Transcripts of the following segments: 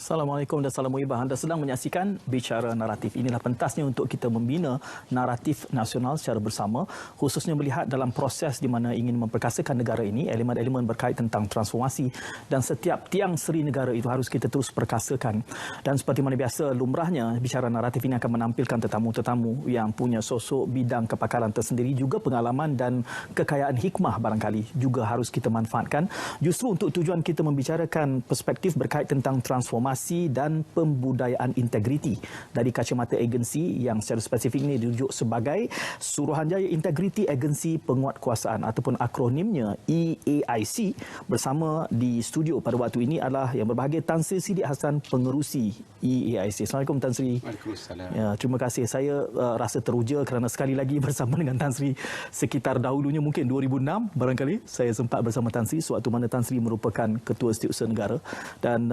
Assalamualaikum dan salam muhibah. Anda sedang menyaksikan Bicara Naratif. Inilah pentasnya untuk kita membina naratif nasional secara bersama, khususnya melihat dalam proses di mana ingin memperkasakan negara ini, elemen-elemen berkait tentang transformasi dan setiap tiang seri negara itu harus kita terus perkasakan. Dan seperti mana biasa, lumrahnya Bicara Naratif ini akan menampilkan tetamu-tetamu yang punya sosok bidang kepakaran tersendiri, juga pengalaman dan kekayaan hikmah barangkali juga harus kita manfaatkan justru untuk tujuan kita membicarakan perspektif berkait tentang transformasi dan pembudayaan integriti dari kacamata agensi yang secara spesifik ini dirujuk sebagai Suruhanjaya Integriti Agensi Penguatkuasaan ataupun akronimnya EAIC. Bersama di studio pada waktu ini adalah yang berbahagia Tan Sri Siddiq Hassan, pengerusi EAIC. Assalamualaikum Tan Sri. Waalaikumsalam. Ya, terima kasih. Saya rasa teruja kerana sekali lagi bersama dengan Tan Sri sekitar dahulunya mungkin 2006 barangkali saya sempat bersama Tan Sri sewaktu mana Tan Sri merupakan Ketua Setiausaha Negara, dan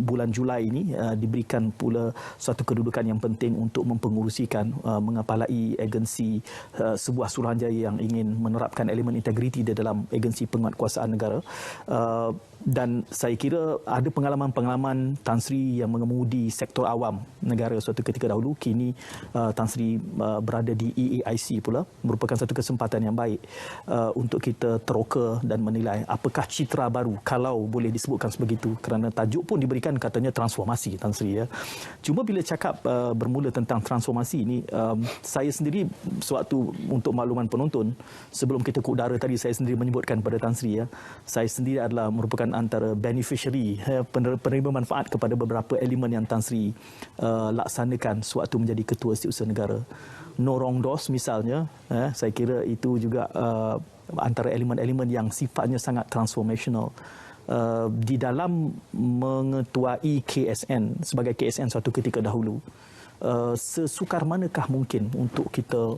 bulan Julai ini diberikan pula suatu kedudukan yang penting untuk mempengurusikan mengepalai agensi sebuah suruhanjaya yang ingin menerapkan elemen integriti di dalam agensi penguatkuasaan negara. Dan saya kira ada pengalaman-pengalaman Tan Sri yang mengemudi sektor awam negara suatu ketika dahulu. Kini Tan Sri berada di EAIC pula, merupakan satu kesempatan yang baik untuk kita teroka dan menilai apakah citra baru, kalau boleh disebutkan sebegitu, kerana tajuk pun diberikan katanya transformasi, Tan Sri. Ya. Cuma bila cakap bermula tentang transformasi ini, saya sendiri sewaktu untuk makluman penonton, sebelum kita ke udara tadi, saya sendiri menyebutkan pada Tan Sri, ya, saya sendiri adalah merupakan antara beneficiary, penerima manfaat kepada beberapa elemen yang Tan Sri laksanakan sewaktu menjadi Ketua Setiausaha Negara. No Wrong Doors misalnya, saya kira itu juga antara elemen-elemen yang sifatnya sangat transformational. Di dalam mengetuai KSN sebagai KSN suatu ketika dahulu, sesukar manakah mungkin untuk kita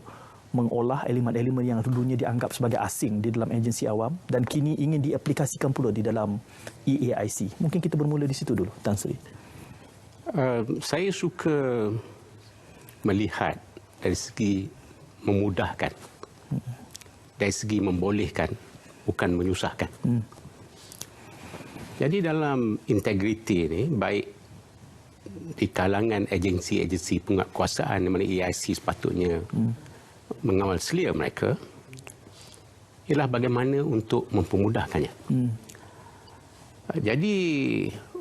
mengolah elemen-elemen yang dulunya dianggap sebagai asing di dalam agensi awam dan kini ingin diaplikasikan pula di dalam EAIC? Mungkin kita bermula di situ dulu, Tan Sri. Saya suka melihat dari segi memudahkan, dari segi membolehkan, bukan menyusahkan. Jadi dalam integriti ini, baik di kalangan agensi-agensi penguatkuasaan di mana EAIC sepatutnya mengawal selia mereka, ialah bagaimana untuk mempermudahkannya. Jadi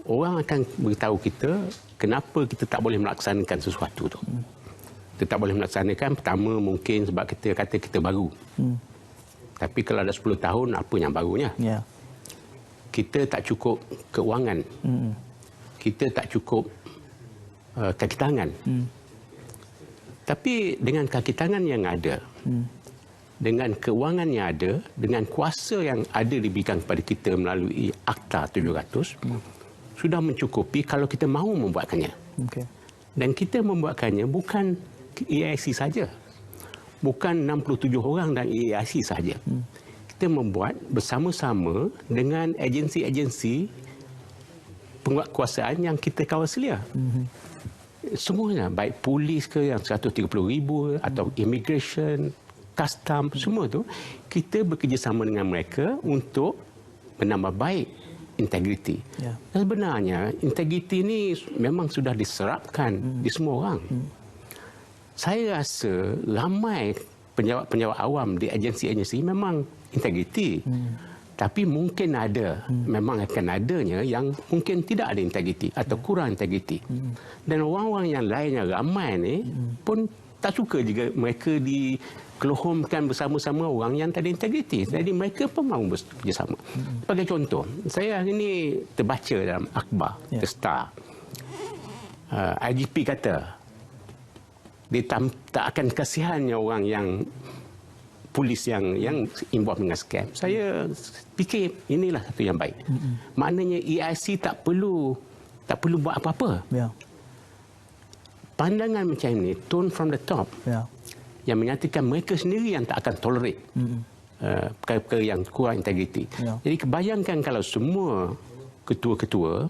orang akan beritahu kita kenapa kita tak boleh melaksanakan sesuatu tu. Kita tak boleh melaksanakan, pertama mungkin sebab kita kata kita baru. Tapi kalau ada 10 tahun, apa yang barunya? Yeah. Kita tak cukup keuangan. Kita tak cukup kaki tangan. Tapi dengan kaki tangan yang ada, dengan keuangan yang ada, dengan kuasa yang ada diberikan kepada kita melalui Akta 700, sudah mencukupi kalau kita mahu membuatkannya. Okay. Dan kita membuatkannya bukan EAIC saja. Bukan 67 orang dan EAIC saja. Kita membuat bersama-sama dengan agensi-agensi penguatkuasaan yang kita kawal selia. Semuanya, baik polis ke yang 130,000 atau immigration, custom, semua tu kita bekerjasama dengan mereka untuk menambah baik integriti. Yeah. Dan sebenarnya integriti ini memang sudah diserapkan di semua orang. Saya rasa ramai penjawat-penjawat awam di agensi-agensi memang integriti. Tapi mungkin ada, memang akan adanya yang mungkin tidak ada integriti atau kurang integriti. Dan orang-orang yang lainnya ramai ni pun tak suka juga mereka dikelohomkan bersama-sama orang yang tak ada integriti. Jadi mereka pun mahu bekerjasama. Sebagai contoh, saya hari ini terbaca dalam akhbar, The Star. IGP kata, dia tak akan kasihannya orang yang polis yang involved dengan scam. Saya fikir inilah satu yang baik. Maknanya EAIC tak perlu buat apa-apa. Yeah. Pandangan macam ni, tone from the top, yang menyatakan mereka sendiri yang tak akan tolerate perkara-perkara yang kurang integriti. Yeah. Jadi bayangkan kalau semua ketua-ketua,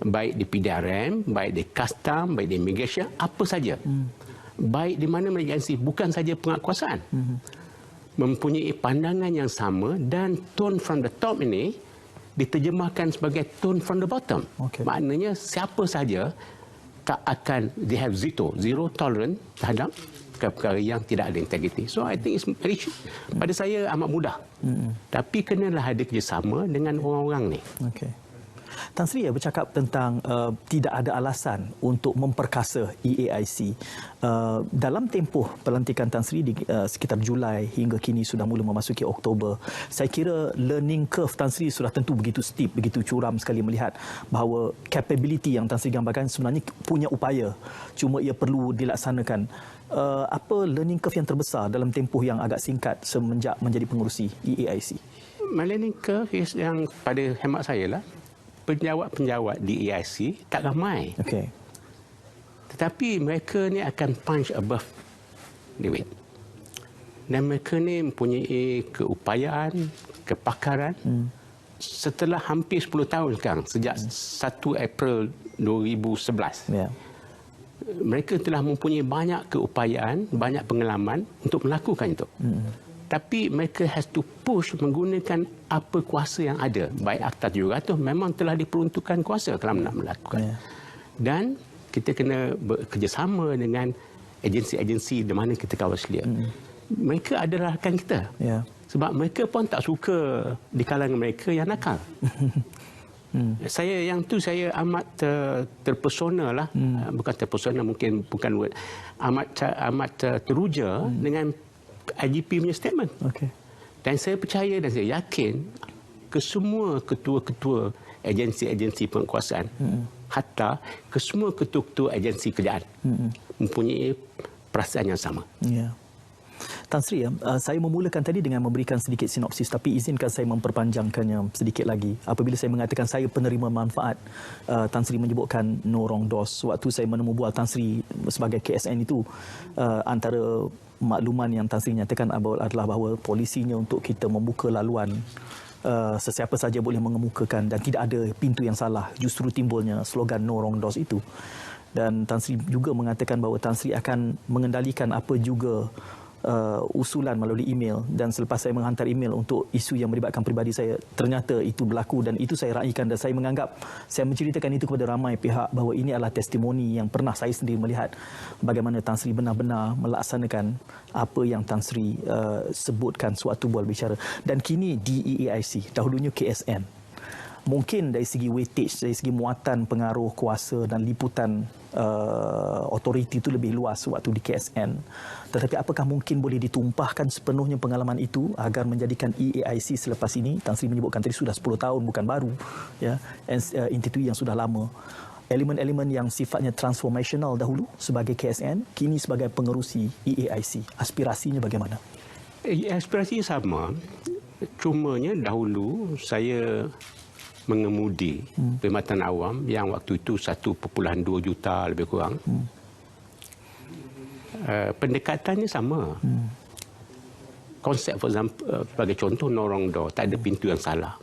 baik di PDRM, baik di custom, baik di immigration, apa saja, baik di mana agensi, bukan saja penguatkuasaan, mempunyai pandangan yang sama dan tone from the top ini diterjemahkan sebagai tone from the bottom. Okey. Maknanya siapa saja tak akan, they have zero tolerance terhadap perkara yang tidak ada integriti. So I think it's very, pada saya amat mudah. Tapi kenalah ada kerjasama dengan orang-orang ni. Okey. Tan Sri bercakap tentang tidak ada alasan untuk memperkasa EAIC. Dalam tempoh pelantikan Tan Sri di sekitar Julai hingga kini sudah mula memasuki Oktober, saya kira learning curve Tan Sri sudah tentu begitu steep, begitu curam sekali melihat bahawa capability yang Tan Sri gambarkan sebenarnya punya upaya, cuma ia perlu dilaksanakan. Apa learning curve yang terbesar dalam tempoh yang agak singkat semenjak menjadi pengerusi EAIC? Learning curve yang pada hemat saya lah, penjawat-penjawat di EAIC tak ramai. Okey. Tetapi mereka ni akan punch above the weight. Dan mereka ni mempunyai keupayaan, kepakaran. Setelah hampir 10 tahun sekarang, sejak 1 April 2011. Yeah. Mereka telah mempunyai banyak keupayaan, banyak pengalaman untuk melakukan itu. Tapi mereka has to push menggunakan apa kuasa yang ada. Baik Akta 700 memang telah diperuntukkan kuasa kalau nak melakukan. Dan kita kena bekerjasama dengan agensi-agensi di mana kita kawal selia. Mereka adalah rakan kita. Sebab mereka pun tak suka di kalangan mereka yang nakal. Saya yang tu saya amat terpesona lah. Bukan terpesona, mungkin bukan word. Amat teruja dengan IGP punya statement. Okay. Dan saya percaya dan saya yakin kesemua ketua-ketua agensi-agensi penguasaan, hatta kesemua ketua-ketua agensi kerajaan mempunyai perasaan yang sama. Yeah. Tan Sri, saya memulakan tadi dengan memberikan sedikit sinopsis, tapi izinkan saya memperpanjangkannya sedikit lagi. Apabila saya mengatakan saya penerima manfaat, Tan Sri menyebutkan no wrong doors. Waktu saya menemu bual Tan Sri sebagai KSN itu, antara makluman yang Tan Sri nyatakan adalah bahawa polisinya untuk kita membuka laluan, sesiapa saja boleh mengemukakan dan tidak ada pintu yang salah. Justru timbulnya slogan no wrong doors itu. Dan Tan Sri juga mengatakan bahawa Tan Sri akan mengendalikan apa juga usulan melalui email, dan selepas saya menghantar email untuk isu yang melibatkan peribadi saya, ternyata itu berlaku dan itu saya raikan dan saya menganggap, saya menceritakan itu kepada ramai pihak bahawa ini adalah testimoni yang pernah saya sendiri melihat bagaimana Tan Sri benar-benar melaksanakan apa yang Tan Sri sebutkan sewaktu bual bicara. Dan kini di EAIC, dahulunya KSN, mungkin dari segi weightage, dari segi muatan pengaruh kuasa dan liputan otoriti itu lebih luas waktu di KSN. Tetapi apakah mungkin boleh ditumpahkan sepenuhnya pengalaman itu agar menjadikan EAIC selepas ini, Tan Sri menyebutkan tadi sudah 10 tahun, bukan baru, ya, institusi yang sudah lama, elemen-elemen yang sifatnya transformational dahulu sebagai KSN, kini sebagai pengerusi EAIC, aspirasinya bagaimana? Aspirasinya sama, cumanya dahulu saya mengemudi perkhidmatan awam yang waktu itu 1.2 juta lebih kurang. Pendekatannya sama. Konsep, for example, sebagai contoh, no wrong door, tak ada pintu yang salah.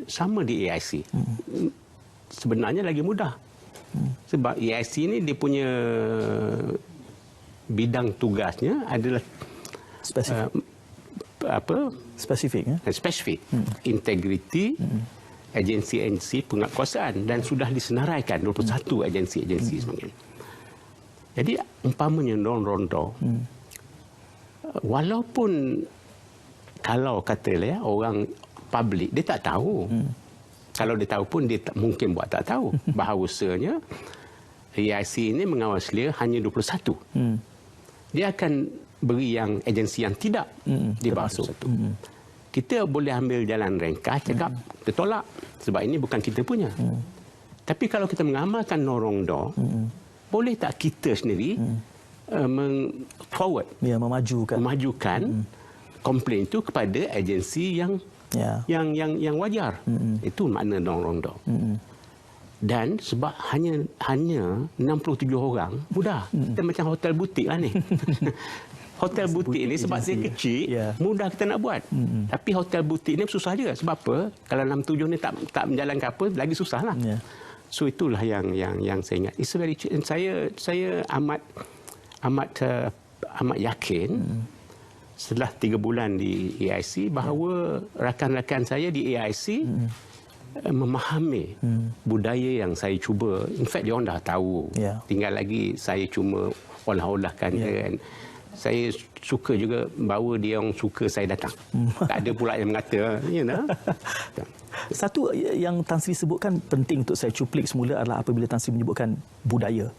Sama di EAIC. Sebenarnya lagi mudah. Sebab EAIC ini dia punya bidang tugasnya adalah spesifik. Integriti agensi-agensi penguasaan, dan sudah disenaraikan 21 agensi-agensi sebenarnya. Jadi umpamanya non-rondo, walaupun kalau katalah orang public dia tak tahu, kalau dia tahu pun dia mungkin buat tak tahu bahawasanya EAIC ini mengawal selia hanya 21. Dia akan beri yang agensi yang tidak di bawah 21. Kita boleh ambil jalan ringkas, cakap kita tolak sebab ini bukan kita punya. Tapi kalau kita mengamalkan no wrong door, boleh tak kita sendiri forward, memajukan komplain itu kepada agensi yang wajar. Itu makna no wrong door. Dan sebab hanya 67 orang, mudah. Kita macam hotel butik lah ni. Hotel butik ini sebab dia kecil, mudah kita nak buat. Tapi hotel butik ini susah juga. Sebab apa? Kalau 67 ni tak menjalankan apa, lagi susah lah. So itulah yang saya ingat. It's very, saya amat yakin setelah 3 bulan di EAIC bahawa rakan-rakan saya di EAIC memahami budaya yang saya cuba. In fact, dia orang dah tahu. Ya. Tinggal lagi saya cuma olah-olahkan kan. Saya suka juga bahawa dia orang suka saya datang. Tak ada pula yang mengata, Satu yang Tan Sri sebutkan penting untuk saya cuplik semula adalah apabila Tan Sri menyebutkan budaya.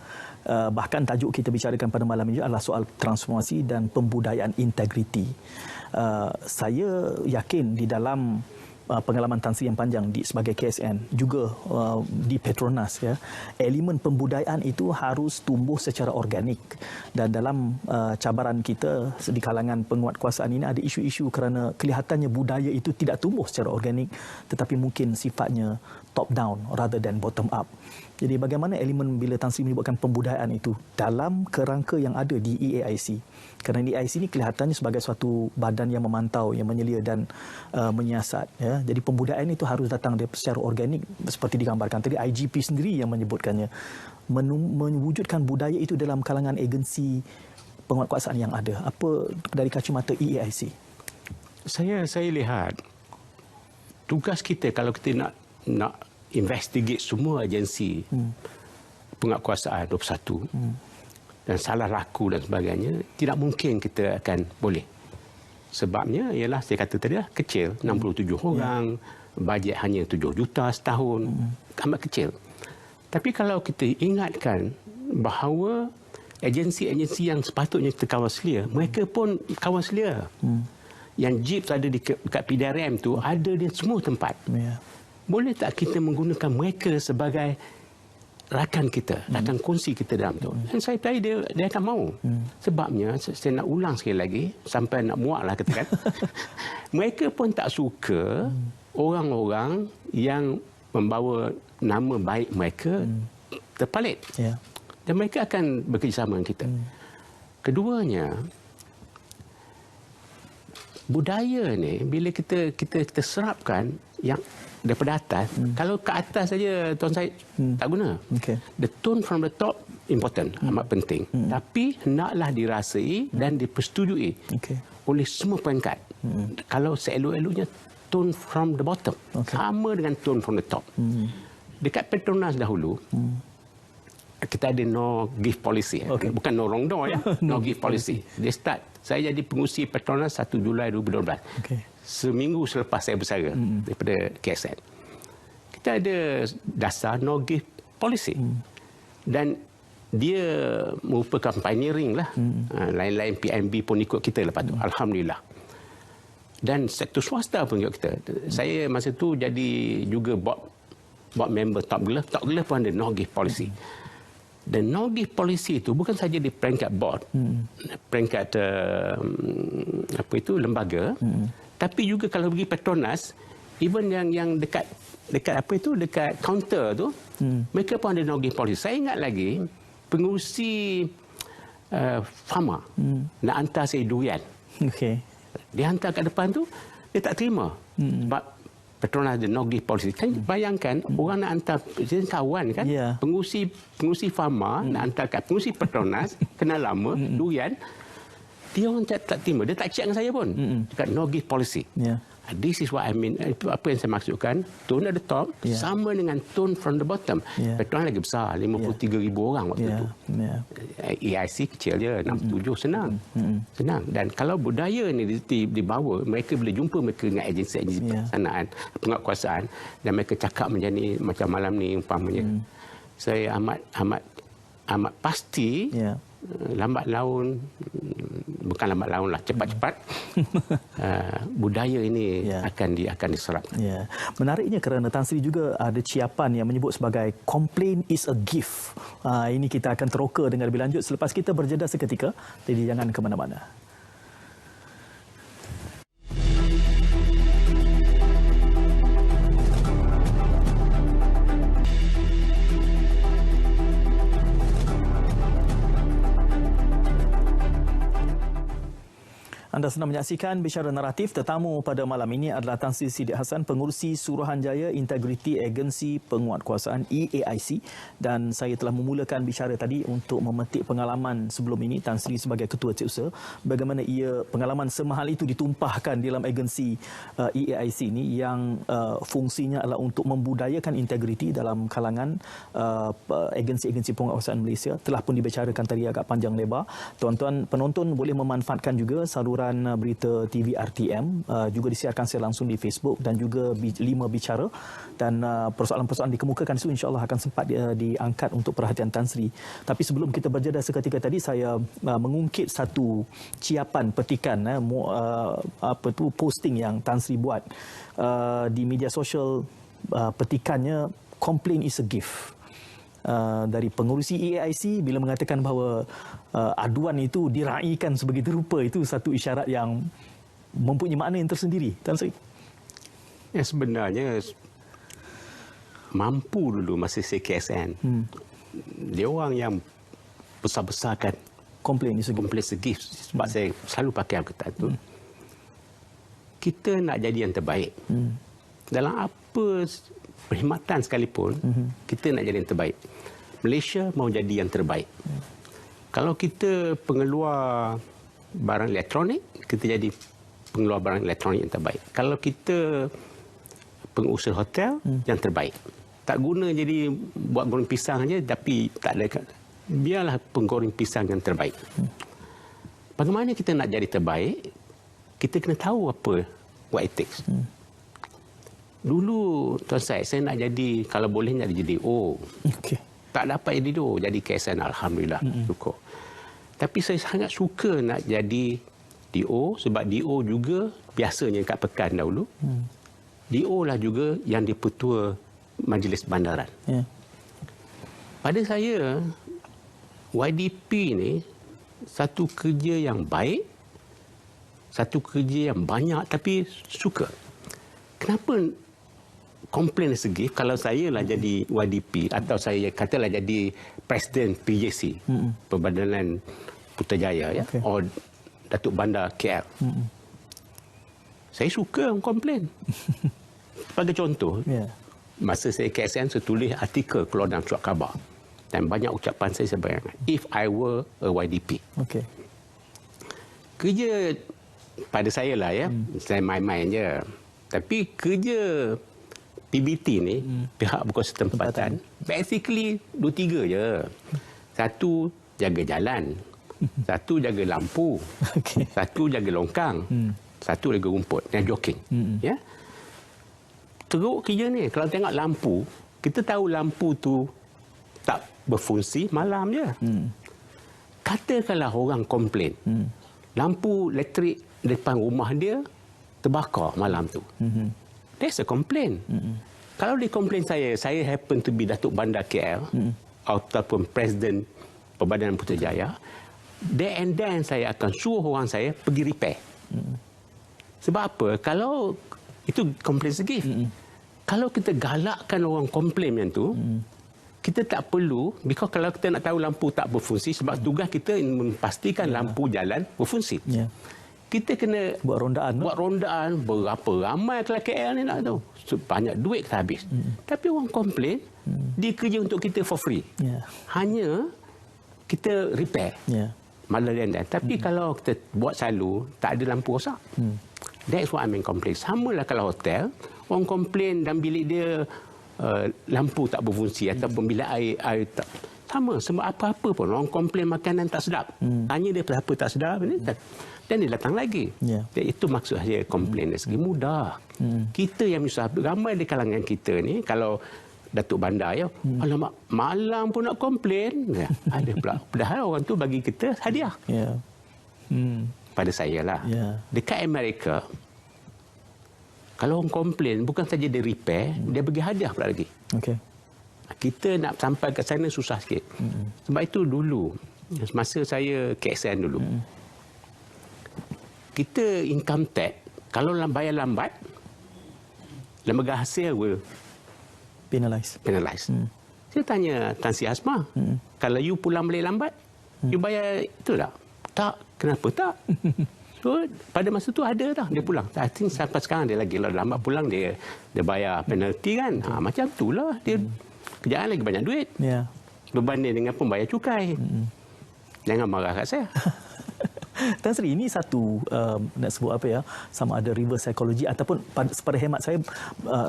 Bahkan tajuk kita bicarakan pada malam ini adalah soal transformasi dan pembudayaan integriti. Saya yakin di dalam pengalaman Tan Sri yang panjang sebagai KSN juga di Petronas, ya, elemen pembudayaan itu harus tumbuh secara organik. Dan dalam cabaran kita di kalangan penguatkuasaan ini ada isu-isu kerana kelihatannya budaya itu tidak tumbuh secara organik, tetapi mungkin sifatnya top down rather than bottom up. Jadi bagaimana elemen bila Tan Sri menyebutkan pembudayaan itu dalam kerangka yang ada di EAIC? Kerana EAIC ini kelihatannya sebagai suatu badan yang memantau, yang menyelia dan menyiasat. Ya. Jadi pembudayaan itu harus datang secara organik seperti digambarkan tadi. IGP sendiri yang menyebutkannya. Mewujudkan budaya itu dalam kalangan agensi penguatkuasaan yang ada. Apa dari kacamata EAIC? Saya lihat tugas kita kalau kita nak investigate semua agensi penguatkuasaan 21 dan salah laku dan sebagainya, tidak mungkin kita akan boleh. Sebabnya ialah saya kata tadi lah, kecil, 67 orang, bajet hanya 7 juta setahun, amat kecil. Tapi kalau kita ingatkan bahawa agensi-agensi yang sepatutnya kita kawal selia, mereka pun kawal selia. Yang jeep ada dekat PDRM tu ada di semua tempat. Boleh tak kita menggunakan mereka sebagai rakan kita, rakan kongsi kita dalam tu? Dan saya percaya dia akan mahu. Sebabnya, saya nak ulang sekali lagi, sampai nak muak lah katakan. Mereka pun tak suka orang-orang yang membawa nama baik mereka terpalit. Dan mereka akan bekerjasama dengan kita. Keduanya, budaya ni bila kita serapkan yang daripada atas, kalau ke atas saja Tuan Syed tak guna. The tone from the top important, amat penting. Tapi hendaklah dirasai dan dipersetujui oleh semua peringkat. Kalau seelok-eloknya tone from the bottom, sama dengan tone from the top. Dekat Petronas dahulu, kita ada no gift policy. Bukan no wrong door, ya. No gift policy. Dia start, saya jadi pengurusi Petronas 1 Julai 2012. Seminggu selepas saya bersara daripada KSN. Kita ada dasar no gift policy. Dan dia merupakan pioneering lah. Lain-lain PNB pun ikut kita lepas tu. Alhamdulillah. Dan sektor swasta pun ikut kita. Saya masa tu jadi juga board member Top Glove. Top Glove pun ada no gift policy. Dan no gift policy itu bukan saja di peringkat board, peringkat lembaga, tapi juga kalau pergi Petronas, even yang dekat kaunter tu, mereka pun ada no gift policy. Saya ingat lagi pengurusi Fama nak hantar saya durian. Dia hantar kat depan tu, dia tak terima. Sebab Petronas ada no gift policy. Kan bayangkan orang nak hantar, dia kawan kan, pengurusi Fama nak hantar kat pengurusi Petronas, kenal lama, durian, dia orang tak terima. Dia tak check dengan saya pun. Dekat no gift policy. This is what I mean. Itu apa yang saya maksudkan. Tone at the top sama dengan tone from the bottom. Petronas lagi besar. 53,000 orang waktu tu. EIC kecil je. 67 senang. Senang. Dan kalau budaya ni dibawa, mereka boleh jumpa mereka dengan agensi-agensi pelaksanaan, penguatkuasaan, dan mereka cakap macam malam ni umpamanya. Saya amat pasti lambat laun, bukan lambat laun lah, cepat-cepat budaya ini akan diserap. Menariknya kerana Tan Sri juga ada ciapan yang menyebut sebagai complaint is a gift. Ini kita akan teroka dengan lebih lanjut selepas kita berjeda seketika. Jadi jangan ke mana-mana. Anda sedang menyaksikan Bicara Naratif. Tetamu pada malam ini adalah Tan Sri Siddiq Hassan, Pengurusi Suruhanjaya Integriti Agensi Penguatkuasaan EAIC, dan saya telah memulakan bicara tadi untuk memetik pengalaman sebelum ini Tan Sri sebagai Ketua Setiausaha, bagaimana pengalaman semahal itu ditumpahkan dalam agensi EAIC ini yang fungsinya adalah untuk membudayakan integriti dalam kalangan agensi-agensi penguatkuasaan Malaysia. Telah pun dibicarakan tadi agak panjang lebar. Tuan-tuan penonton boleh memanfaatkan juga saluran berita TV RTM, juga disiarkan secara langsung di Facebook dan juga 5 Bicara, dan persoalan-persoalan dikemukakan itu insya-Allah akan sempat diangkat untuk perhatian Tan Sri. Tapi sebelum kita berjeda seketika tadi, saya mengungkit satu ciapan petikan posting yang Tan Sri buat di media sosial. Petikannya "Complain is a gift", dari pengurusi EAIC bila mengatakan bahawa aduan itu diraikan sebegitu rupa. Itu satu isyarat yang mempunyai makna yang tersendiri, Tan Sri. Ya, sebenarnya mampu dulu masa saya KSN. Dia orang yang besar-besarkan Complain segi, sebab saya selalu pakai perkataan itu. Kita nak jadi yang terbaik. Dalam apa perkhidmatan sekalipun, kita nak jadi yang terbaik. Malaysia mahu jadi yang terbaik. Kalau kita pengeluar barang elektronik, kita jadi pengeluar barang elektronik yang terbaik. Kalau kita pengusaha hotel, yang terbaik. Tak guna jadi buat goreng pisang saja, tapi tak ada. Biarlah penggoreng pisang yang terbaik. Bagaimana kita nak jadi terbaik? Kita kena tahu apa what it takes. Dulu Tuan Syed, saya nak jadi, kalau boleh nak jadi DO. Tak dapat jadi DO, jadi KSN, alhamdulillah, syukur. Tapi saya sangat suka nak jadi DO, sebab DO juga biasanya kat Pekan dahulu. DO lah juga yang di-Pertua Majlis Bandaran. Pada saya, YDP ni satu kerja yang baik, satu kerja yang banyak, tapi suka. Kenapa komplain segi? Kalau saya lah jadi YDP atau saya katalah jadi Presiden PJC, Perbadanan Putrajaya, ya, atau Datuk Bandar KL. Saya suka komplain. Sebagai contoh, masa saya KSN, saya tulis artikel keluar dalam surat khabar. Dan banyak ucapan saya sebenarnya, if I were a YDP. Kerja pada saya lah, ya, saya main-main je. Tapi kerja PBT ni, pihak berkuasa tempatan, basically 2-3 je. Satu, jaga jalan. Satu, jaga lampu. Satu, jaga longkang. Satu, jaga rumput. Dan jogging. Ya? Teruk kerja ni. Kalau tengok lampu, kita tahu lampu tu tak berfungsi malam je. Katakanlah orang komplain, lampu elektrik depan rumah dia terbakar malam tu. That's a complaint. Kalau dia komplain saya happen to be Datuk Bandar KL ataupun Presiden Perbadanan Putrajaya, then saya akan suruh orang saya pergi repair. Sebab apa? Kalau itu komplain segi. Kalau kita galakkan orang komplain yang tu, kita tak perlu, because kalau kita nak tahu lampu tak berfungsi, sebab tugas kita memastikan lampu jalan berfungsi. Kita kena buat rondaan berapa ramai kelas KL ni nak tahu. Banyak duit kita habis. Tapi orang komplain, dia kerja untuk kita for free. Hanya kita repair. Malam dan. Tapi kalau kita buat selalu, tak ada lampu rosak. That's what I mean complain. Sama lah kalau hotel, orang komplain dalam bilik dia lampu tak berfungsi ataupun bilik air tak. Sama, sebab apa-apa pun. Orang komplain makanan tak sedap. Tanya dia kenapa tak sedap. Dan dia datang lagi. Itu maksud saya komplain dari segi mudah. Kita yang susah. Ramai di kalangan kita ni, kalau Datuk Bandar, ya, alamak, malam pun nak komplain. Ada pula. Padahal orang tu bagi kita hadiah. Pada saya lah. Dekat Amerika, kalau orang komplain, bukan saja dia repair, dia bagi hadiah pula lagi. Kita nak sampai ke sana susah sikit. Sebab itu dulu, masa saya KSN dulu, kita income tax, kalau bayar lambat, lembaga hasil will penalize. Saya tanya Tan Sri Hasmah, kalau you pulang balik lambat, you bayar itu tak? Tak. Kenapa tak? So pada masa tu ada dah dia pulang. I think sampai sekarang dia lagi lambat pulang dia bayar penalti kan. Macam itulah dia kerjaan lagi banyak duit. Ya. Berbanding dengan pembayar cukai. Jangan marah kat saya. Tan Sri, ini satu nak sebut apa ya, sama ada reverse psychology ataupun pada hemat saya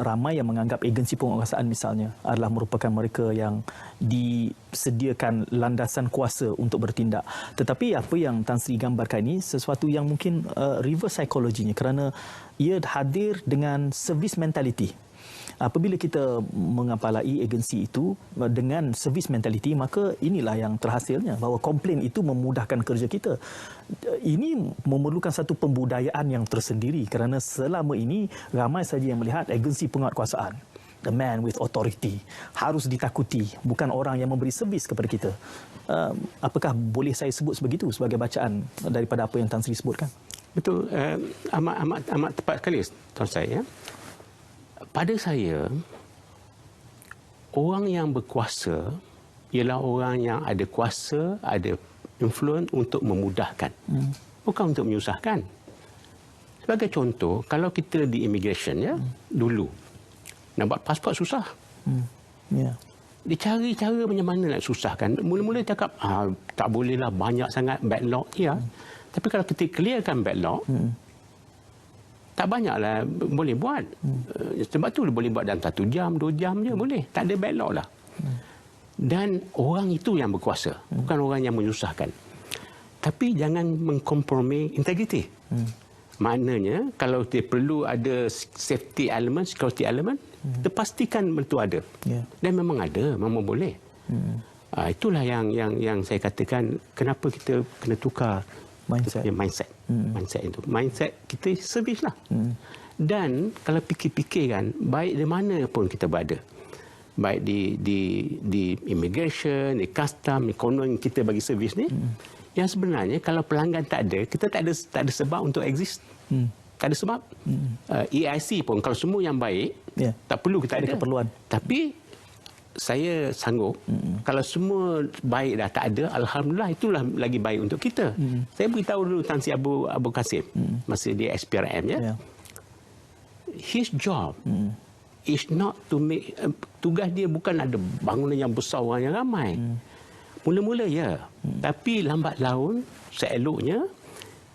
ramai yang menganggap agensi penguasaan misalnya adalah merupakan mereka yang disediakan landasan kuasa untuk bertindak. Tetapi apa yang Tan Sri gambarkan ini sesuatu yang mungkin reverse psychology-nya kerana ia hadir dengan service mentality. Apabila kita mengapalai agensi itu dengan service mentality, maka inilah yang terhasilnya bahawa komplain itu memudahkan kerja kita. Ini memerlukan satu pembudayaan yang tersendiri kerana selama ini ramai saja yang melihat agensi penguatkuasaan, the man with authority, harus ditakuti, bukan orang yang memberi servis kepada kita. Apakah boleh saya sebut sebegitu sebagai bacaan daripada apa yang Tan Sri sebutkan? Betul, amat tepat sekali Tuan saya. Pada saya, orang yang berkuasa ialah orang yang ada kuasa, ada influence untuk memudahkan. Bukan untuk menyusahkan. Sebagai contoh, kalau kita di immigration ya, dulu nak buat pasport susah. Ya. Dia cari cara macam mana nak susahkan. Mula-mula dia cakap, tak bolehlah banyak sangat backlog. Ya. Tapi kalau kita clearkan backlog, tak banyaklah boleh buat. Sebab tu boleh buat dalam 1 jam, 2 jam je boleh. Tak ada backlog lah. Dan orang itu yang berkuasa. Bukan orang yang menyusahkan. Tapi jangan mengkompromi integriti. Maknanya kalau dia perlu ada safety element, security element, kita pastikan itu ada. Dan memang ada, memang boleh. Itulah yang saya katakan kenapa kita kena tukar mindset. Mindset kita servis lah. Dan kalau fikir-fikirkan, baik di mana pun kita berada, baik di immigration, di custom, ekonomi kita bagi servis ni, yang sebenarnya kalau pelanggan tak ada, kita tak ada sebab untuk exist. Tak ada sebab. EIC pun kalau semua yang baik, tak perlu kita ada keperluan. Tapi saya sanggup kalau semua baik dah tak ada, alhamdulillah, itulah lagi baik untuk kita. Saya beritahu dulu Tan Sri Abu Kasim masa di SPRM ya. His job is not to make tugas dia bukan ada bangunan yang besar, orang yang ramai. Mula-mula ya, tapi lambat laun seeloknya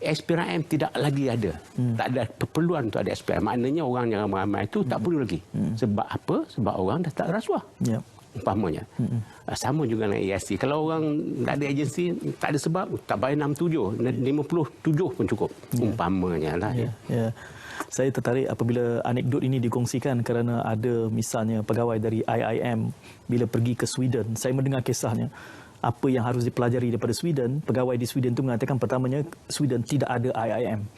SPRM tidak lagi ada. Tak ada keperluan untuk ada SPRM. Maknanya orang yang ramai-ramai itu tak perlu lagi. Sebab apa? Sebab orang dah tak rasuah. Umpamanya. Sama juga dengan EIC. Kalau orang tak ada agensi, tak ada sebab, tak bayar 67, 57 pun cukup. Umpamanya lah. Saya tertarik apabila anekdot ini dikongsikan kerana ada misalnya pegawai dari IIM bila pergi ke Sweden. Saya mendengar kisahnya. Apa yang harus dipelajari daripada Sweden, pegawai di Sweden itu mengatakan pertamanya Sweden tidak ada IIM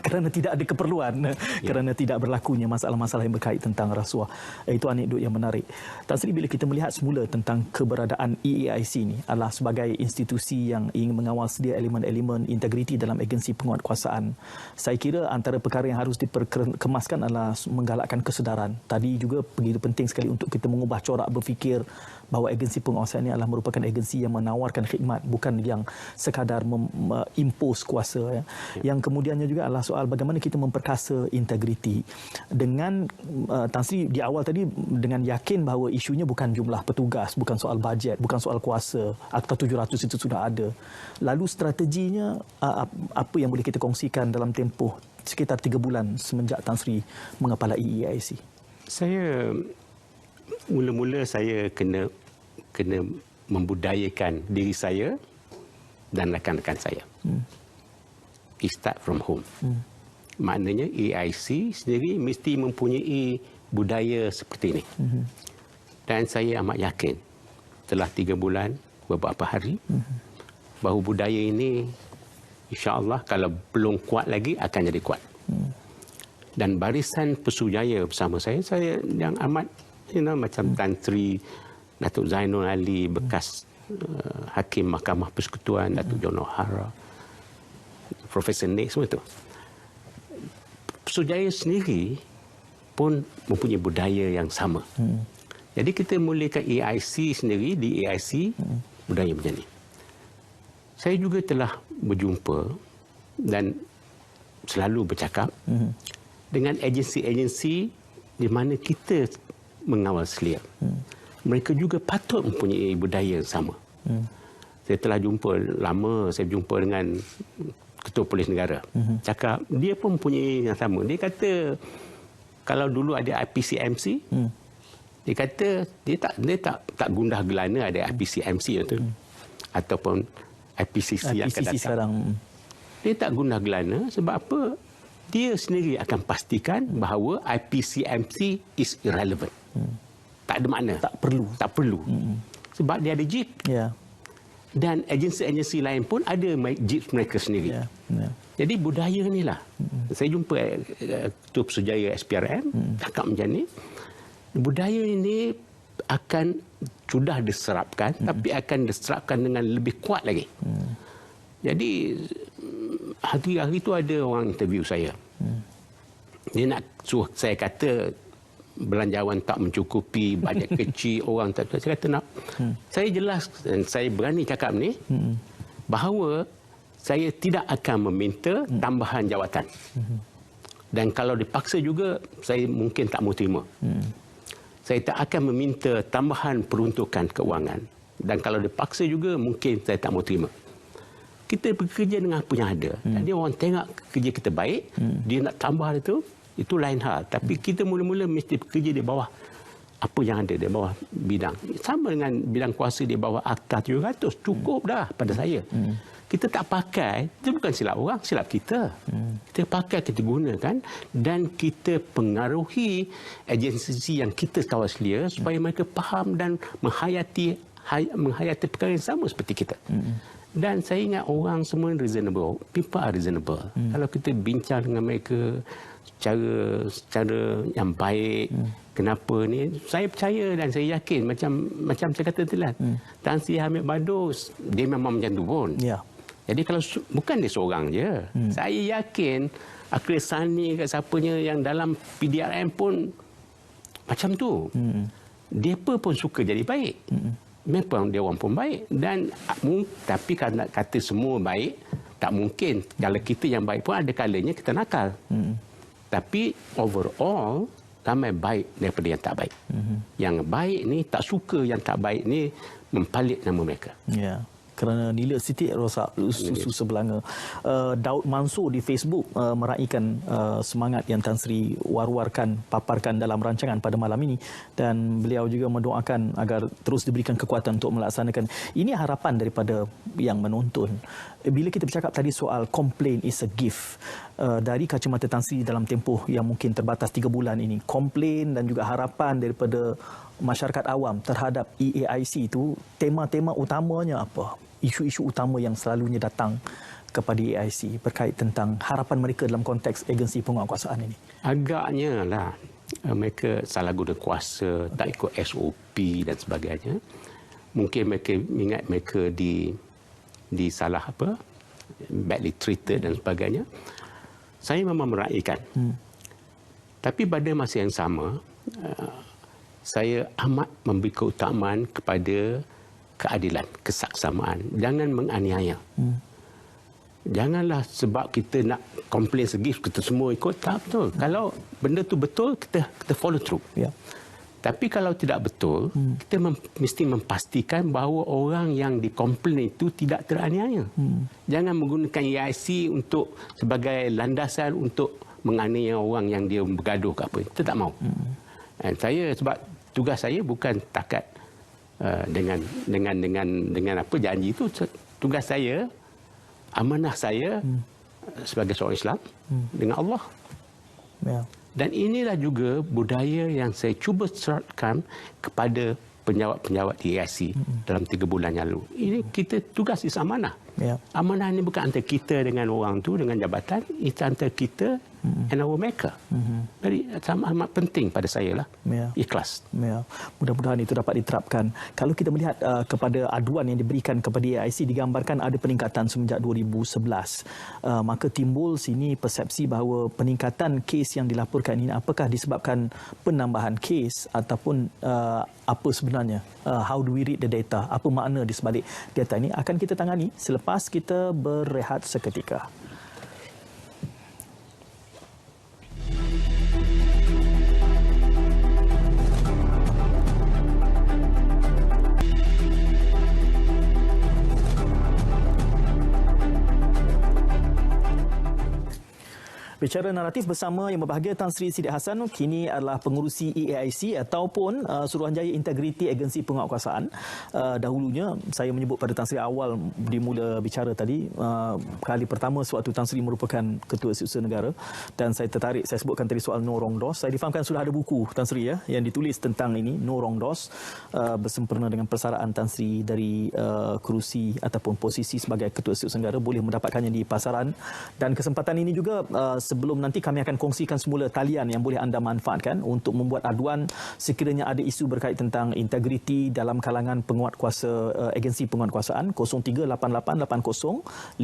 kerana tidak ada keperluan, kerana tidak berlakunya masalah-masalah yang berkait tentang rasuah. Itu anekdot yang menarik. Tan Sri, bila kita melihat semula tentang keberadaan EAIC ini adalah sebagai institusi yang ingin mengawal sedia elemen-elemen integriti dalam agensi penguatkuasaan, saya kira antara perkara yang harus diperkemaskan adalah menggalakkan kesedaran. Tadi juga begitu penting sekali untuk kita mengubah corak berfikir bahawa agensi penguasaan ini adalah merupakan agensi yang menawarkan khidmat, bukan yang sekadar impose kuasa. Yang kemudiannya juga adalah soal bagaimana kita memperkasa integriti. Dengan Tan Sri di awal tadi dengan yakin bahawa isunya bukan jumlah petugas, bukan soal bajet, bukan soal kuasa, atau 700 itu sudah ada. Lalu strateginya apa yang boleh kita kongsikan dalam tempoh sekitar 3 bulan semenjak Tan Sri mengepalai EAIC? Saya mula-mula saya kena membudayakan diri saya dan rakan-rakan saya. It start from home. Maknanya EIC sendiri mesti mempunyai budaya seperti ini. Dan saya amat yakin setelah 3 bulan, beberapa hari, bahawa budaya ini insya-Allah kalau belum kuat lagi akan jadi kuat. Dan barisan Pesujaya bersama saya yang amat macam Tan Sri Datuk Zainul Ali, bekas Hakim Mahkamah Persekutuan, Datuk John O'Hara, Profesor Nick, semua itu. Pesujaya sendiri pun mempunyai budaya yang sama. Jadi kita mulakan EIC sendiri, di EIC budaya macam ni. Saya juga telah berjumpa dan selalu bercakap dengan agensi-agensi di mana kita mengawal selia. Mereka juga patut mempunyai budaya yang sama. Saya telah jumpa lama, saya jumpa dengan Ketua Polis Negara. Cakap, dia pun mempunyai yang sama. Dia kata, kalau dulu ada IPCMC, dia kata dia tak gundah gelana ada IPCMC itu ataupun IPCC yang akan datang. Sekarang. Dia tak gundah gelana sebab apa? Dia sendiri akan pastikan bahawa IPCMC is irrelevant. Tak ada makna. Tak perlu. Sebab dia ada JIP. Yeah. Dan agensi-agensi lain pun ada JIP mereka sendiri. Yeah. Yeah. Jadi budaya inilah. Saya jumpa Ketua Pesujaya SPRM, cakap macam ni. Budaya ini akan sudah diserapkan, tapi akan diserapkan dengan lebih kuat lagi. Jadi hari-hari itu ada orang interview saya. Dia nak suruh saya kata belanjawan tak mencukupi, bajet kecil, orang tak. Saya kata nak. Saya jelas dan saya berani cakap ni bahawa saya tidak akan meminta tambahan jawatan. Dan kalau dipaksa juga, saya mungkin tak mau terima. Saya tak akan meminta tambahan peruntukan keuangan. Dan kalau dipaksa juga, mungkin saya tak mau terima. Kita bekerja dengan apa yang ada. Jadi orang tengok kerja kita baik, dia nak tambah itu lain hal. Tapi kita mula-mula mesti bekerja di bawah apa yang ada, di bawah bidang. Sama dengan bidang kuasa di bawah Akta 700. Cukup dah pada saya. Kita tak pakai, itu bukan silap orang, silap kita. Kita pakai, kita gunakan dan kita pengaruhi agensi yang kita kawal selia supaya mereka faham dan menghayati perkara yang sama seperti kita. Dan saya ingat orang semua reasonable. People are reasonable. Kalau kita bincang dengan mereka secara yang baik, kenapa ni, saya percaya dan saya yakin macam saya kata tadi lah. Tan Sri Hamid Badu, dia memang macam tu pun. Yeah. Jadi kalau bukan dia seorang je. Saya yakin Akhil Sani kat siapanya yang dalam PDRM pun macam tu. Dia pun suka jadi baik. Memang dia orang pun baik. Dan tapi kalau nak kata semua baik, tak mungkin. Kalau kita yang baik pun ada kalanya kita nakal. Tapi overall, ramai baik daripada yang tak baik. Yang baik ni tak suka yang tak baik ni mempalit nama mereka. Ya. Kerana nila sitik rosak susu sebelanga. Daud Mansur di Facebook meraihkan semangat yang Tan Sri war-warkan, paparkan dalam rancangan pada malam ini, dan beliau juga mendoakan agar terus diberikan kekuatan untuk melaksanakan. Ini harapan daripada yang menonton. Bila kita bercakap tadi soal complain is a gift, dari kacamata Tan Sri dalam tempoh yang mungkin terbatas 3 bulan ini, complain dan juga harapan daripada masyarakat awam terhadap EAIC itu, tema-tema utamanya apa? Isu-isu utama yang selalunya datang kepada EAIC berkait tentang harapan mereka dalam konteks agensi penguatkuasaan ini? Agaknya lah mereka salah guna kuasa, tak ikut SOP dan sebagainya. Mungkin mereka ingat mereka di salah badly treated dan sebagainya. Saya memang meraihkan. Tapi pada masa yang sama, saya amat memberi keutamaan kepada keadilan, kesaksamaan. Jangan menganiaya. Janganlah sebab kita nak komplain segi, kita semua ikut. Tak betul. Kalau benda tu betul, kita follow through. Yeah. Tapi kalau tidak betul, kita mesti memastikan bahawa orang yang dikomplain itu tidak teraniaya. Jangan menggunakan EAIC untuk sebagai landasan untuk menganiaya orang yang dia bergaduh ke apa. Kita tak mahu. Dan saya, sebab tugas saya bukan takat dengan apa janji itu. Tugas saya, amanah saya sebagai seorang Islam dengan Allah. Yeah. Dan inilah juga budaya yang saya cuba serapkan kepada penjawat-penjawat di EAIC dalam 3 bulan yang lalu. Ini kita tugas is amanah. Yeah. Amanah ini bukan antara kita dengan orang tu, dengan jabatan, itu antara kita and our maker. Jadi amat penting pada saya lah. Yeah. Ikhlas. Yeah. Mudah-mudahan itu dapat diterapkan. Kalau kita melihat kepada aduan yang diberikan kepada EAIC, digambarkan ada peningkatan semenjak 2011. Maka timbul sini persepsi bahawa peningkatan kes yang dilaporkan ini apakah disebabkan penambahan kes ataupun apa sebenarnya? How do we read the data? Apa makna di sebalik data ini? Akan kita tangani selepas kita berehat seketika. Bicara naratif bersama yang berbahagia Tan Sri Siddiq Hassan, kini adalah pengurusi EAIC ataupun Suruhanjaya Integriti Agensi Penguatkuasaan. Dahulunya saya menyebut pada Tan Sri awal dimula bicara tadi, kali pertama sewaktu Tan Sri merupakan Ketua Setiausaha Negara, dan saya tertarik, saya sebutkan tadi soal No Wrong Doors. Saya difahamkan sudah ada buku Tan Sri yang ditulis tentang ini, No Wrong Doors, bersempena dengan persaraan Tan Sri dari kerusi ataupun posisi sebagai Ketua Setiausaha Negara, boleh mendapatkannya di pasaran. Dan kesempatan ini juga sebelum nanti kami akan kongsikan semula talian yang boleh anda manfaatkan untuk membuat aduan sekiranya ada isu berkait tentang integriti dalam kalangan penguatkuasa agensi penguatkuasaan. 0388805650.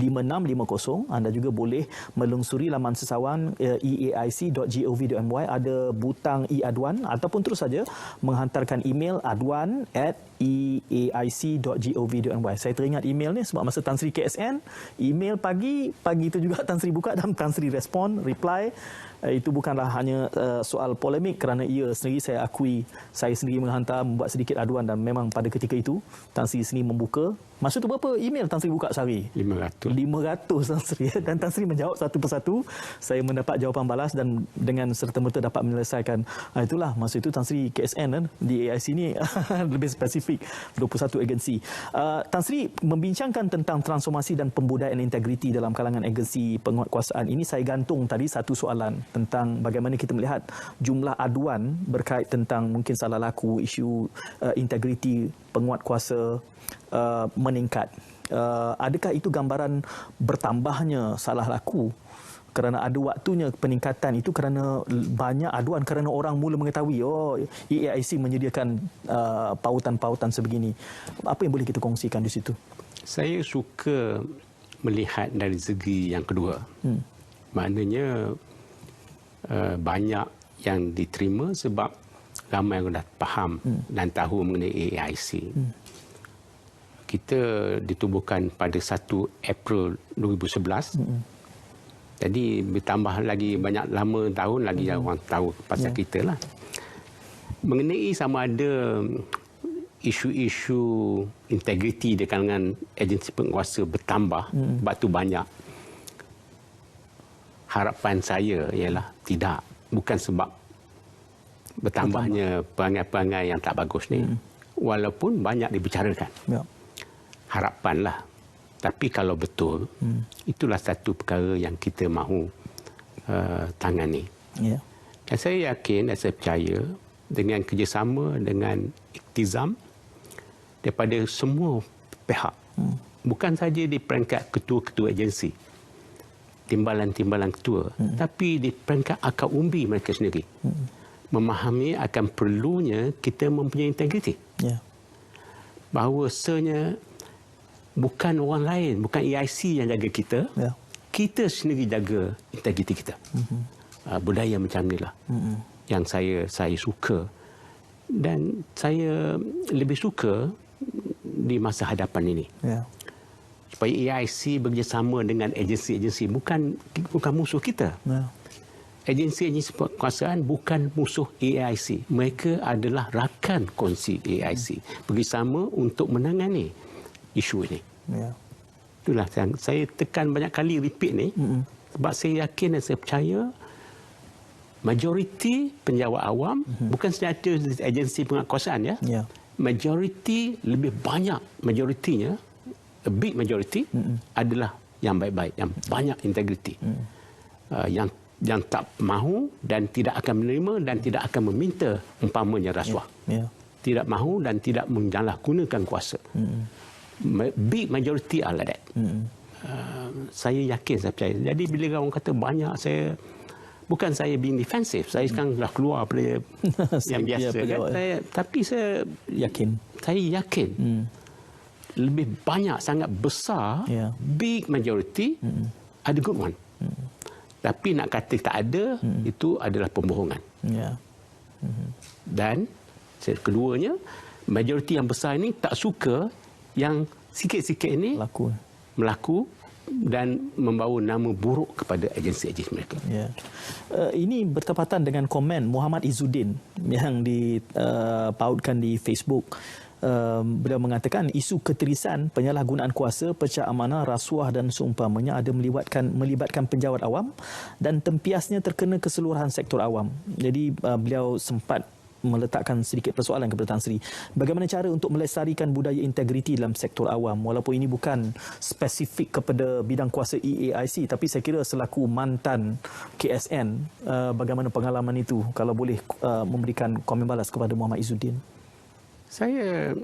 Anda juga boleh melungsuri laman sesawan eaic.gov.my, ada butang e-aduan, ataupun terus saja menghantarkan email aduan@eaic.gov.my. Saya teringat email ni sebab masa Tan Sri KSN, email pagi itu juga Tan Sri buka dan Tan Sri respon, reply. Itu bukanlah hanya soal polemik, kerana ia sendiri, saya akui, saya sendiri menghantar, membuat sedikit aduan, dan memang pada ketika itu Tan Sri sendiri membuka. Masa tu berapa email Tan Sri buka sehari? 500 Tan Sri, dan Tan Sri menjawab satu persatu. Saya mendapat jawapan balas dan dengan serta-merta dapat menyelesaikan. Itulah masa itu Tan Sri KSN kan, di AIC ni lebih spesifik 21 agensi. Tan Sri membincangkan tentang transformasi dan pembudayaan integriti dalam kalangan agensi penguatkuasaan ini. Saya gantung tadi satu soalan tentang bagaimana kita melihat jumlah aduan berkait tentang mungkin salah laku, isu integriti penguatkuasa meningkat. Adakah itu gambaran bertambahnya salah laku kerana ada waktunya peningkatan itu kerana banyak aduan, kerana orang mula mengetahui EAIC menyediakan pautan-pautan sebegini? Apa yang boleh kita kongsikan di situ? Saya suka melihat dari segi yang kedua. Maknanya banyak yang diterima sebab ramai yang dah faham dan tahu mengenai EAIC. Kita ditubuhkan pada 1 April 2011. Jadi bertambah lagi banyak lama tahun lagi orang tahu pasal kita lah. Mengenai sama ada isu-isu integriti di kalangan agensi penguasa bertambah, sebab tu banyak. Harapan saya ialah tidak. Bukan sebab bertambahnya perangai-perangai yang tak bagus ni. Walaupun banyak dibicarakan. Harapanlah. Tapi kalau betul, itulah satu perkara yang kita mahu tangani. Dan saya yakin dan saya percaya dengan kerjasama dengan iktizam daripada semua pihak. Bukan saja di peringkat ketua-ketua agensi, timbalan-timbalan ketua, tapi di peringkat akar umbi mereka sendiri. Memahami akan perlunya kita mempunyai integriti. Bahawasanya bukan orang lain, bukan EIC yang jaga kita, kita sendiri jaga integriti kita. Budaya macam inilah yang saya suka, dan saya lebih suka di masa hadapan ini. Supaya EIC bekerjasama dengan agensi-agensi, bukan musuh kita. Agensi-agensi penguasaan bukan musuh EIC. Mereka adalah rakan kongsi EIC. Bekerjasama untuk menangani isu ini. Itulah yang saya tekan banyak kali, repeat ni. Sebab saya yakin dan saya percaya majoriti penjawat awam, bukan sahaja agensi penguatkuasaan majoriti, lebih banyak majoritinya, a big majority adalah yang baik-baik, yang banyak integriti, yang tak mahu dan tidak akan menerima dan tidak akan meminta umpamanya rasuah, tidak mahu dan tidak menyalahgunakan kuasa. Big majority are like that. Saya yakin, saya percaya. Jadi bila orang kata banyak, saya bukan saya being defensive, saya sekarang dah keluar pada yang biasa kan? Tapi saya yakin lebih banyak, sangat besar, big majority ada good one. Tapi nak kata tak ada, itu adalah pembohongan. Dan keduanya, majoriti yang besar ini tak suka yang sikit-sikit ini melaku dan membawa nama buruk kepada agensi-agensi mereka. Ya. Ini bertepatan dengan komen Muhammad Izzuddin yang dipautkan di Facebook. Beliau mengatakan isu ketirisan, penyalahgunaan kuasa, pecah amanah, rasuah dan seumpamanya ada melibatkan penjawat awam dan tempiasnya terkena keseluruhan sektor awam. Jadi beliau sempat meletakkan sedikit persoalan kepada Tan Sri. Bagaimana cara untuk melestarikan budaya integriti dalam sektor awam? Walaupun ini bukan spesifik kepada bidang kuasa EAIC, tapi saya kira selaku mantan KSN, bagaimana pengalaman itu? Kalau boleh memberikan komen balas kepada Muhammad Izzuddin. Saya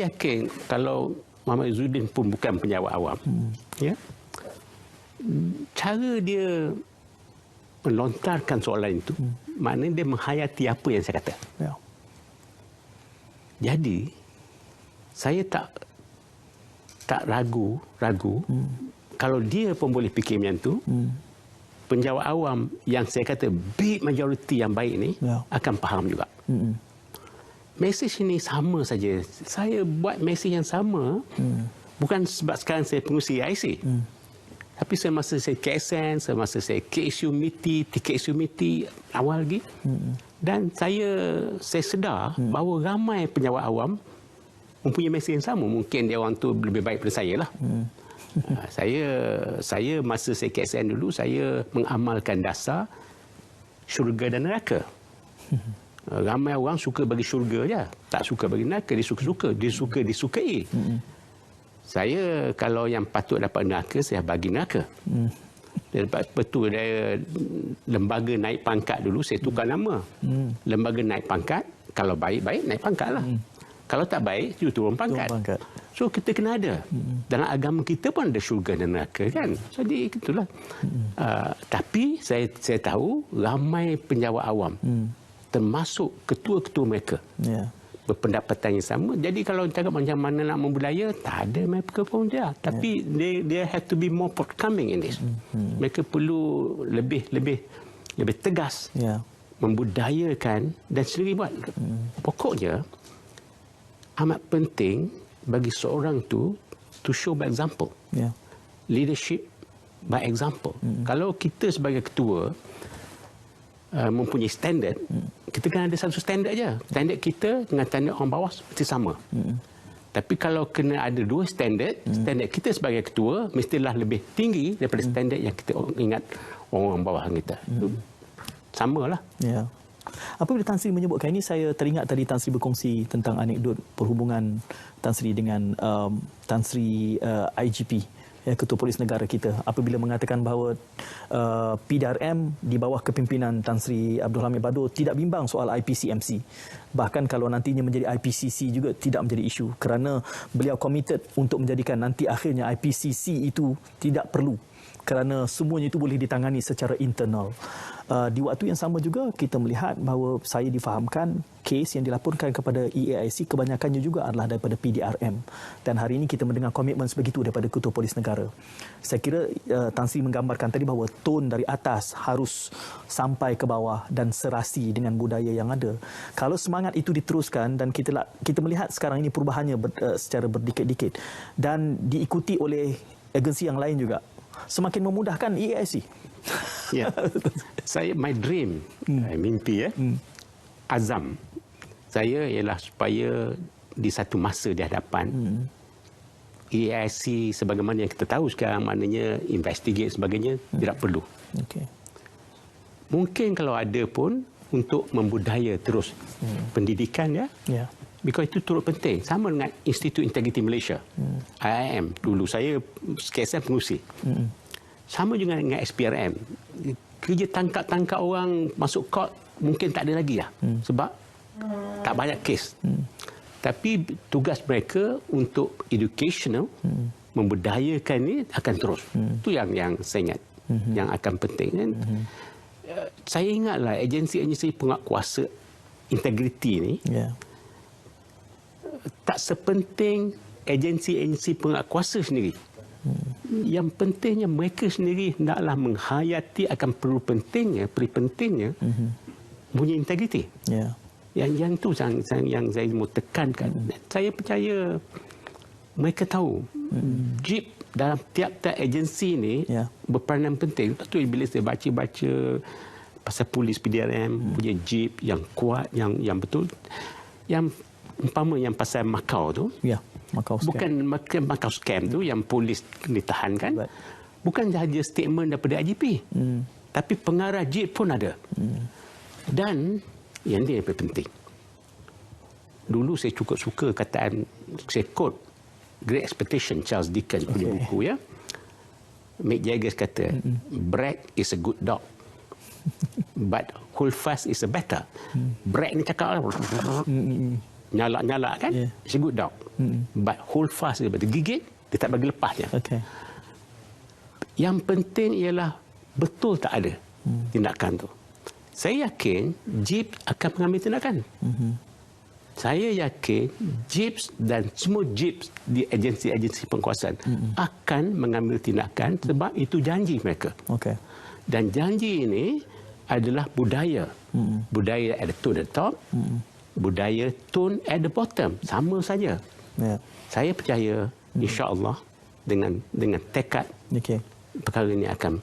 yakin kalau Muhammad Izzuddin pun bukan penjawat awam, ya, cara dia melontarkan soalan itu, maknanya dia menghayati apa yang saya kata. Ya. Jadi, saya tak ragu kalau dia pun boleh fikir macam tu, penjawat awam yang saya kata big majority yang baik ni akan faham juga. Mesej ini sama saja. Saya buat mesej yang sama, bukan sebab sekarang saya pengurusi IC. Tapi semasa saya KSN, semasa saya KSU MITI, TKSU MITI awal lagi. Dan saya sedar bahawa ramai penjawat awam mempunyai mesej yang sama. Mungkin dia orang tu lebih baik daripada saya lah. Saya masa saya KSN dulu, saya mengamalkan dasar syurga dan neraka. Ramai orang suka bagi syurga je. Tak suka bagi neraka, dia suka-suka. Dia suka disukai. Saya kalau yang patut dapat neraka, saya bagi neraka. Betul, dia lembaga naik pangkat dulu, saya tukar nama. Lembaga naik pangkat, kalau baik-baik, naik pangkat lah. Kalau tak baik, dia turun pangkat. So, kita kena ada. Dalam agama kita pun ada syurga dan neraka, kan? Jadi, itulah. Tapi, saya tahu, ramai penjawat awam, termasuk ketua-ketua mereka. Berpendapatan yang sama. Jadi kalau cakap macam mana nak membudaya, tak ada mereka pun dia. Tapi they have to be more forthcoming in this. Mereka perlu lebih tegas membudayakan dan sendiri buat. Pokoknya amat penting bagi seorang tu to show by example. Leadership by example. Kalau kita sebagai ketua mempunyai standard, kita kan ada satu standard je. Standard kita dengan standard orang bawah mesti sama. Tapi kalau kena ada dua standard, standard kita sebagai ketua mestilah lebih tinggi daripada standard yang kita ingat orang bawah kita. Samalah. Ya. Apabila Tan Sri menyebutkan ini, saya teringat tadi Tan Sri berkongsi tentang anekdot perhubungan Tan Sri dengan Tan Sri IGP. Ketua Polis Negara kita, apabila mengatakan bahawa PDRM di bawah kepimpinan Tan Sri Abdul Hamid Bado tidak bimbang soal IPCMC. Bahkan kalau nantinya menjadi IPCC juga tidak menjadi isu, kerana beliau komited untuk menjadikan nanti akhirnya IPCC itu tidak perlu, kerana semuanya itu boleh ditangani secara internal. Di waktu yang sama juga kita melihat bahawa saya difahamkan kes yang dilaporkan kepada EAIC kebanyakannya juga adalah daripada PDRM, dan hari ini kita mendengar komitmen sebegitu daripada Ketua Polis Negara. Saya kira Tan Sri menggambarkan tadi bahawa tone dari atas harus sampai ke bawah dan serasi dengan budaya yang ada. Kalau semangat itu diteruskan dan kita melihat sekarang ini perubahannya secara berdikit-dikit dan diikuti oleh agensi yang lain juga, semakin memudahkan EAIC. Ya. Saya my dream, mimpi azam saya ialah supaya di satu masa di hadapan EAIC sebagaimana yang kita tahu sekarang, maknanya investigate sebagainya tidak perlu. Mungkin kalau ada pun untuk membudaya terus pendidikan because itu turut penting. Sama dengan Institut Integriti Malaysia, IIM dulu saya KSN pengurusi. Sama juga dengan SPRM. Kerja tangkap orang masuk court mungkin tak ada lagi lah. Sebab tak banyak kes. Tapi tugas mereka untuk educational, membudayakan ni akan terus. Itu yang saya ingat. Yang akan penting. Kan? Saya ingatlah agensi-agensi penguatkuasa integriti ni tak sepenting agensi-agensi penguatkuasa sendiri. Yang pentingnya mereka sendiri hendaklah menghayati akan perlu pentingnya punya integriti. Yang tu yang saya mau tekankan. Saya percaya mereka tahu. Jeep dalam tiap-tiap agensi ni berperanan penting. Betul bila saya baca-baca pasal polis PDRM punya jeep yang kuat, yang betul. Yang umpama yang pasal Macau tu. Macau scam. Bukan Macau scam tu yang polis ditahan kan. Bukan sahaja statement daripada IGP. Tapi pengarah jeep pun ada. Dan yang ini yang paling penting. Dulu saya cukup suka kataan, saya quote Great Expectation, Charles Dickens punya buku ya. Mick Jagger kata, Brad is a good dog, but Holdfast is a better. Brad ni cakap nyalak-nyalak kan, it's a good dog, but Holdfast is a better. Gigit, dia tak bagi lepas je. Yang penting ialah betul tak ada tindakan tu. Saya yakin Jeep akan mengambil tindakan. Saya yakin Jeeps dan semua Jeeps di agensi-agensi penguasaan akan mengambil tindakan sebab itu janji mereka. Dan janji ini adalah budaya. Budaya at the tone at the top, budaya tone at the bottom. Sama saja. Saya percaya insya-Allah dengan tekad perkara ini akan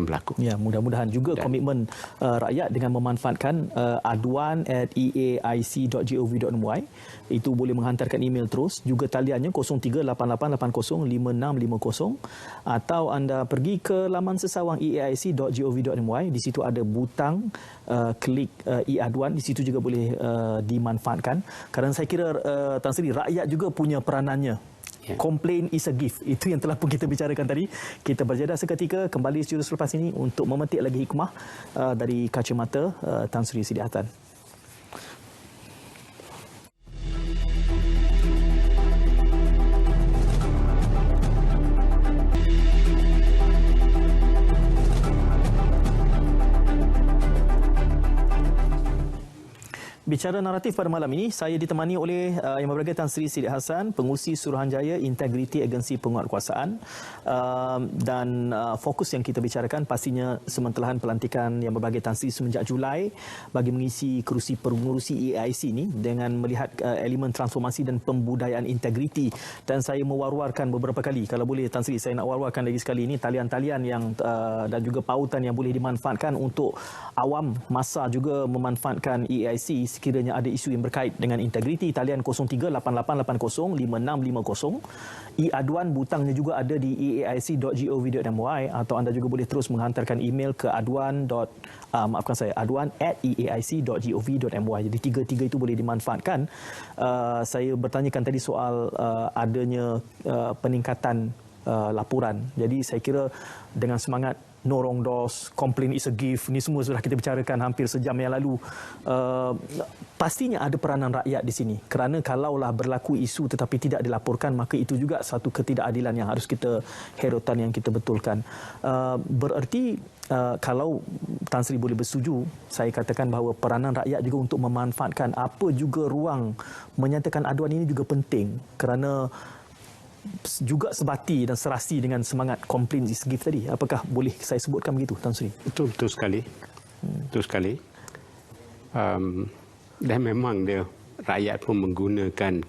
berlaku. Ya, mudah-mudahan juga komitmen rakyat dengan memanfaatkan aduan@eaic.gov.my itu boleh menghantarkan email terus, juga taliannya 0388805650 atau anda pergi ke laman sesawang eaic.gov.my. Di situ ada butang klik e-aduan, di situ juga boleh dimanfaatkan. Kerana saya kira Tan Sri, rakyat juga punya peranannya. Complain is a gift. Itu yang telah pun kita bicarakan tadi. Kita berjeda seketika, kembali studio selepas ini untuk memetik lagi hikmah dari kacamata Tan Sri Sidi Hatan. Bicara naratif pada malam ini, saya ditemani oleh Yang Berbahagia Tan Sri Sidi Hassan, Pengurusi Suruhanjaya Integriti Agensi Penguatkuasaan, dan fokus yang kita bicarakan pastinya sementelahan pelantikan Yang Berbahagia Tan Sri semenjak Julai bagi mengisi kerusi pengurusi EAIC ini dengan melihat elemen transformasi dan pembudayaan integriti. Dan saya mewar-warkan beberapa kali, kalau boleh Tan Sri, saya nak war-warkan lagi sekali ini talian-talian yang dan juga pautan yang boleh dimanfaatkan untuk awam, masa juga memanfaatkan EAIC sekiranya ada isu yang berkait dengan integriti. Talian 0388805650. E-aduan butangnya juga ada di eaic.gov.my atau anda juga boleh terus menghantarkan email ke aduan@eaic.gov.my. Jadi tiga-tiga itu boleh dimanfaatkan. Saya bertanyakan tadi soal adanya peningkatan laporan. Jadi saya kira dengan semangat no wrong doors, complain is a gift, ni semua sudah kita bicarakan hampir sejam yang lalu. Pastinya ada peranan rakyat di sini. Kerana kalaulah berlaku isu tetapi tidak dilaporkan, maka itu juga satu ketidakadilan yang harus kita herotan, yang kita betulkan. Bererti kalau Tan Sri boleh bersetuju, saya katakan bahawa peranan rakyat juga untuk memanfaatkan apa juga ruang menyatakan aduan ini juga penting, kerana juga sebati dan serasi dengan semangat complain is gift tadi. Apakah boleh saya sebutkan begitu, Tan Sri? Betul sekali. Betul sekali. Dan memang dia rakyat pun menggunakan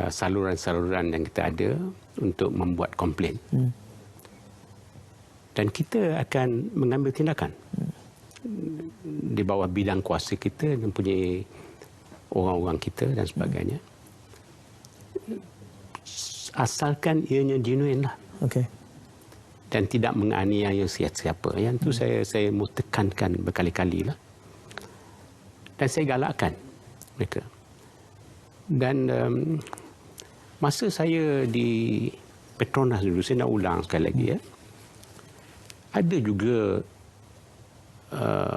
saluran-saluran yang kita ada untuk membuat komplain. Dan kita akan mengambil tindakan. Di bawah bidang kuasa kita, mempunyai orang-orang kita dan sebagainya. Asalkan ianya genuine lah. Dan tidak menganiaya siapa-siapa. Yang itu saya mau tekankan berkali-kali lah. Dan saya galakkan mereka. Dan masa saya di Petronas dulu, saya nak ulang sekali lagi ya. Ada juga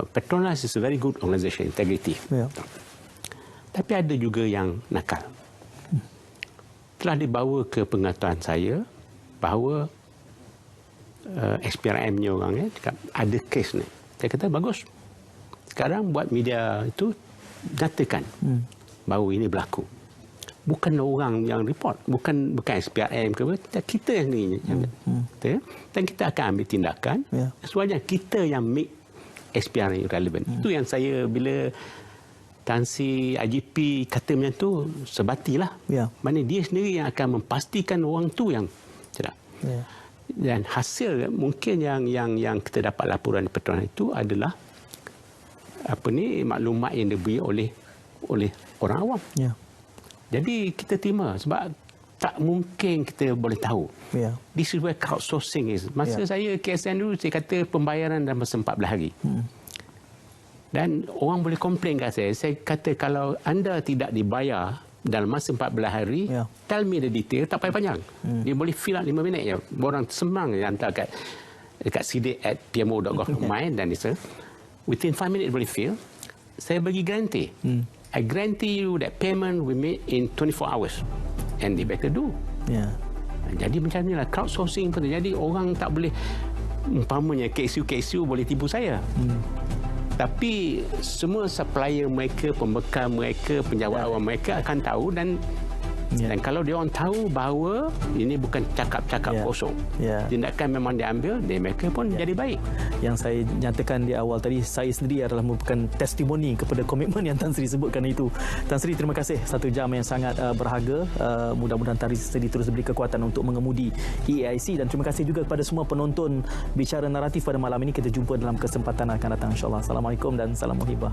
Petronas is a very good organisation, integrity. Tapi ada juga yang nakal. Telah dibawa ke pengetahuan saya bahawa SPRM-nya orang cakap ada kes ni. Saya kata bagus. Sekarang buat media itu nyatakan bahawa ini berlaku. Bukan orang yang report, bukan SPRM ke apa, kita yang ni. Dan kita akan ambil tindakan. Soalnya kita yang make SPRM relevant. Itu yang saya bila Tan Sri IGP kata macam tu, sebatilah. Mana dia sendiri yang akan memastikan orang tu yang Tidak. Ya. Dan hasil mungkin yang kita dapat laporan di Petronas itu adalah maklumat yang diberi oleh orang awam. Ya. Jadi kita terima sebab tak mungkin kita boleh tahu. Ya. This is where crowdsourcing is. Masa saya KSN dulu, saya kata pembayaran dalam masa 14 hari. Dan orang boleh komplain kat saya kata kalau anda tidak dibayar dalam masa 14 hari, tell me the detail, tak payah panjang. Dia boleh fill up 5 minit je. Orang semang je hantar dekat sidik@pmo.gov.my dan dia within 5 minutes boleh fill. Saya bagi guarantee. I guarantee you that payment will be made in 24 hours. And they better do. Ya. Jadi macam inilah crowdsourcing pun. Jadi orang tak boleh, umpamanya KSU boleh tipu saya. Tapi semua supplier mereka, pembekal mereka, penjawat awam mereka akan tahu dan kalau dia orang tahu bahawa ini bukan cakap-cakap kosong. Tindakan memang diambil, mereka pun jadi baik. Yang saya nyatakan di awal tadi, saya sendiri adalah merupakan testimoni kepada komitmen yang Tan Sri sebutkan itu. Tan Sri, terima kasih. 1 jam yang sangat berharga. Mudah-mudahan Tan Sri terus beri kekuatan untuk mengemudi EAIC, dan terima kasih juga kepada semua penonton Bicara Naratif pada malam ini. Kita jumpa dalam kesempatan akan datang, insyaAllah. Assalamualaikum dan salam muhibah.